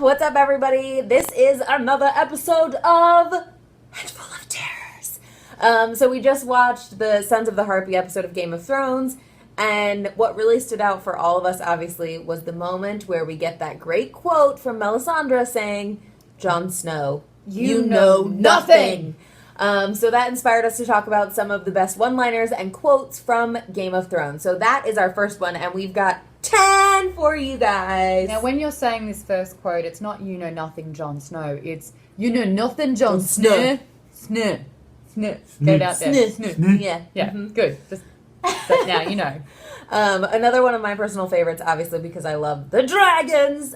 What's up, everybody? This is another episode of Handful of Terrors. So we just watched the Sons of the Harpy episode of Game of Thrones, and what really stood out for all of us, obviously, was the moment where we get that great quote from Melisandre saying, "Jon Snow, you know nothing." So that inspired us to talk about some of the best one-liners and quotes from Game of Thrones. So that is our first one, and we've got 10 for you guys. Now, when you're saying this first quote, it's not "you know nothing, Jon Snow." It's "you know nothing, Jon Snow." Snow. Get it out there. Snow. Yeah. Yeah, good. Just, but now you know. Another one of my personal favorites, obviously, because I love the dragons,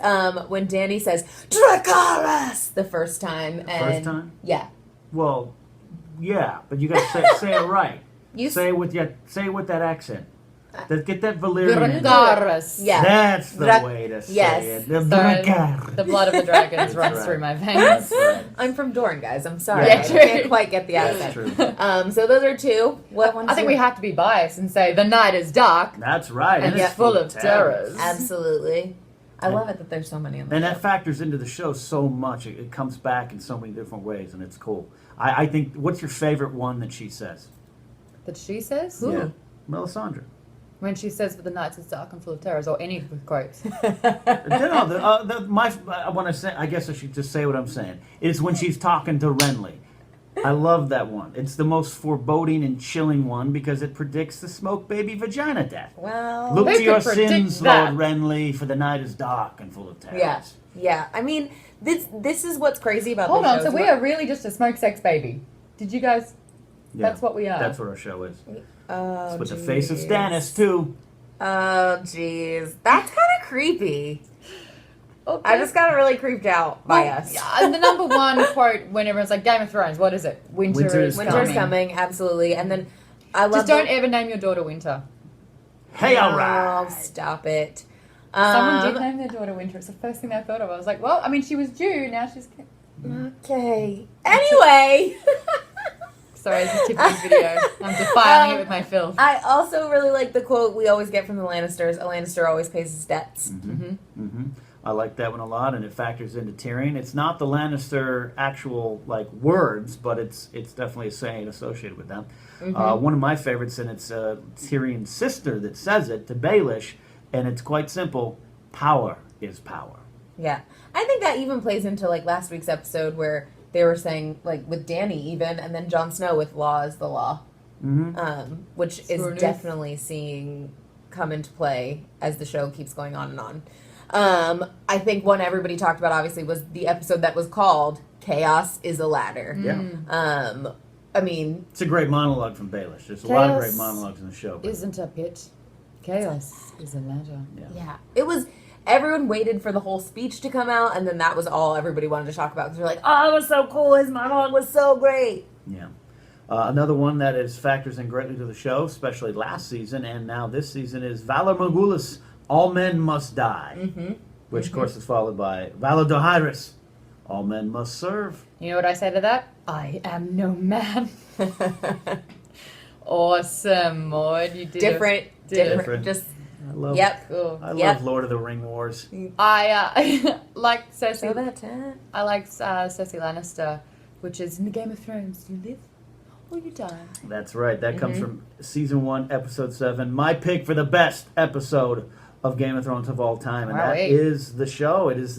when Dany says, "Dracarys," the first time. First time? Yeah. Well, yeah, but you got to say it right. Say it with that accent. Get that Valyrian. Dracarys. Yeah. That's the way to say it. The Sorry, the blood of the dragons runs through my veins. Right. I'm from Dorne, guys. I'm sorry. Yeah, I true. can't quite get the accent. True. So those are two. What ones? I think we have to be biased and say the night is dark That's right. and it's full of terrors. Absolutely. I love it that there's so many in there. And that factors into the show so much. It comes back in so many different ways, and it's cool. I think, what's your favorite one that she says? That she says? Who? Yeah. Melisandre. When she says "for the night is dark and full of terrors," or any of the quotes. I want to say, I guess I should just say what I'm saying. It's when she's talking to Renly. I love that one. It's the most foreboding and chilling one because it predicts the smoke baby vagina death. Well, Look who to your could predict sins, that? Lord Renly, for the night is dark and full of terrors. yeah. Yeah. I mean, this is what's crazy about Hold this on, show so is we what- are really just a smoke sex baby. Did you guys? Yeah. That's what we are. That's what our show is. Oh, It's with the face of jeez. Stannis, too. Oh, jeez. That's kind of creepy. Okay. I just got really creeped out by Well, us. yeah, and the number one quote when everyone's like Game of Thrones, what is it? Winter is Winter's coming. coming, absolutely. And then I love Just don't ever name your daughter Winter. Hey, all Oh, right. stop it. Someone did name their daughter Winter. It's the first thing I thought of. I was like, well, I mean, she was due. Now she's... Okay. Anyway. Sorry, this is Tiffany's video. I'm defiling it with my filth. I also really like the quote we always get from the Lannisters. A Lannister always pays his debts. Mm-hmm. I like that one a lot, and it factors into Tyrion. It's not the Lannister actual words, but it's definitely a saying associated with them. One of my favorites, and it's Tyrion's sister that says it to Baelish, and it's quite simple: power is power. Yeah. I think that even plays into last week's episode where they were saying with Dany even, and then Jon Snow with law is the law, which is definitely seeing come into play as the show keeps going on and on. I think one everybody talked about obviously was the episode that was called "Chaos is a Ladder." Yeah. I mean, It's a great monologue from Baelish. There's a lot of great monologues in the show. but- Isn't a pit. Chaos is a ladder. yeah, it was. Everyone waited for the whole speech to come out, and then that was all everybody wanted to talk about. Because they're like, "Oh, it was so cool! His monologue was so great." Yeah. Another one that factors in greatly to the show, especially last season and now this season, is Valar Morghulis, all men must die. Which, of course, is followed by Valar Dohaeris, all men must serve. You know what I say to that? I am no man. Awesome, Maude. You did Different. Different. Just I love, Cool. I love Lord of the Ring Wars. I like Cersei. so that. I like Cersei Lannister, which is in the Game of Thrones. You live or you die. That's right. That comes from season 1, episode 7. My pick for the best episode of Game of Thrones of all time, and that is the show. It is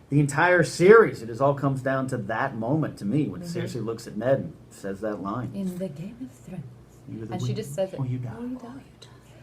the entire series. It all comes down to that moment to me when Cersei looks at Ned and says that line. In the Game of Thrones. And And she just says it. Or you die.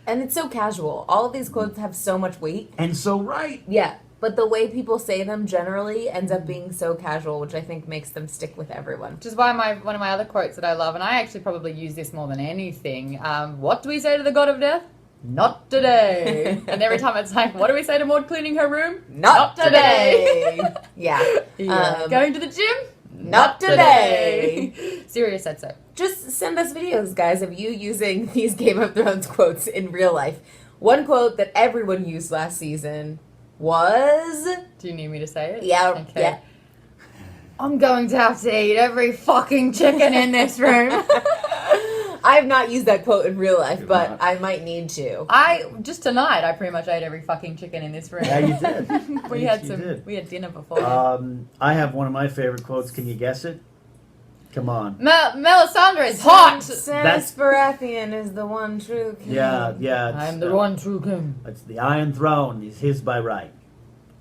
And it's so casual. All of these quotes have so much weight. And so right. Yeah, but the way people say them generally ends up being so casual, which I think makes them stick with everyone. Which is why one of my other quotes that I love, and I actually probably use this more than anything. What do we say to the God of Death? Not today. And every time it's like, what do we say to Maude cleaning her room? Not today. Yeah. Going to the gym? Not today. Sirius said so. Just send us videos, guys, of you using these Game of Thrones quotes in real life. One quote that everyone used last season was... Do you need me to say it? Yeah. Okay. Yeah. I'm going to have to eat every fucking chicken in this room. I have not used that quote in real life, You've but not. I might need to. Just tonight, I pretty much ate every fucking chicken in this room. Yeah, you did. We Yes, had you did. We had dinner before. I have one of my favorite quotes. Can you guess it? Come on. Melisandre is hot. Says Baratheon is the one true king. Yeah. I'm the one true king. It's the Iron Throne is his by right.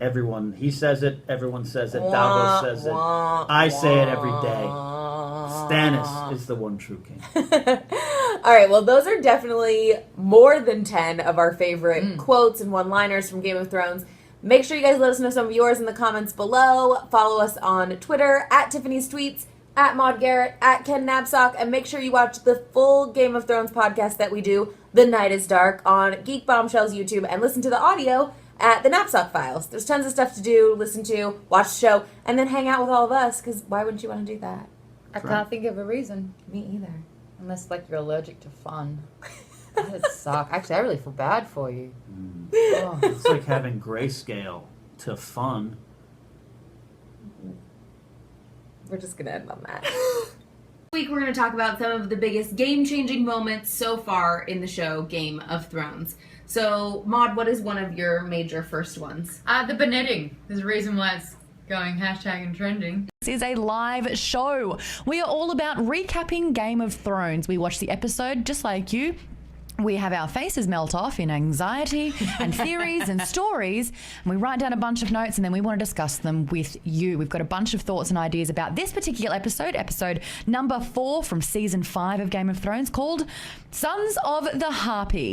Everyone, he says it. Everyone says it. Davos says it. I say it every day. Stannis is the one true king. All right, well, those are definitely more than 10 of our favorite quotes and one-liners from Game of Thrones. Make sure you guys let us know some of yours in the comments below. Follow us on Twitter, at Tiffany's Tweets, at Maude Garrett, at Ken Napzok, and make sure you watch the full Game of Thrones podcast that we do, The Night is Dark, on Geek Bombshell's YouTube, and listen to the audio at the Napzok Files. There's tons of stuff to do, listen to, watch the show, and then hang out with all of us, because why wouldn't you want to do that? I can't think of a reason. Me either. Unless, like, you're allergic to fun. That'd suck. Actually, I really feel bad for you. Oh. It's like having grayscale to fun. We're just going to end on that. This week we're going to talk about some of the biggest game-changing moments so far in the show Game of Thrones. So, Maude, what is one of your major first ones? The benetting. There's a reason why it's going hashtag and trending. This is a live show. We are all about recapping Game of Thrones. We watch the episode just like you. We have our faces melt off in anxiety and theories and stories, and we write down a bunch of notes, and then we want to discuss them with you. We've got a bunch of thoughts and ideas about this particular episode number 4 from season 5 of Game of Thrones, called Sons of the Harpy.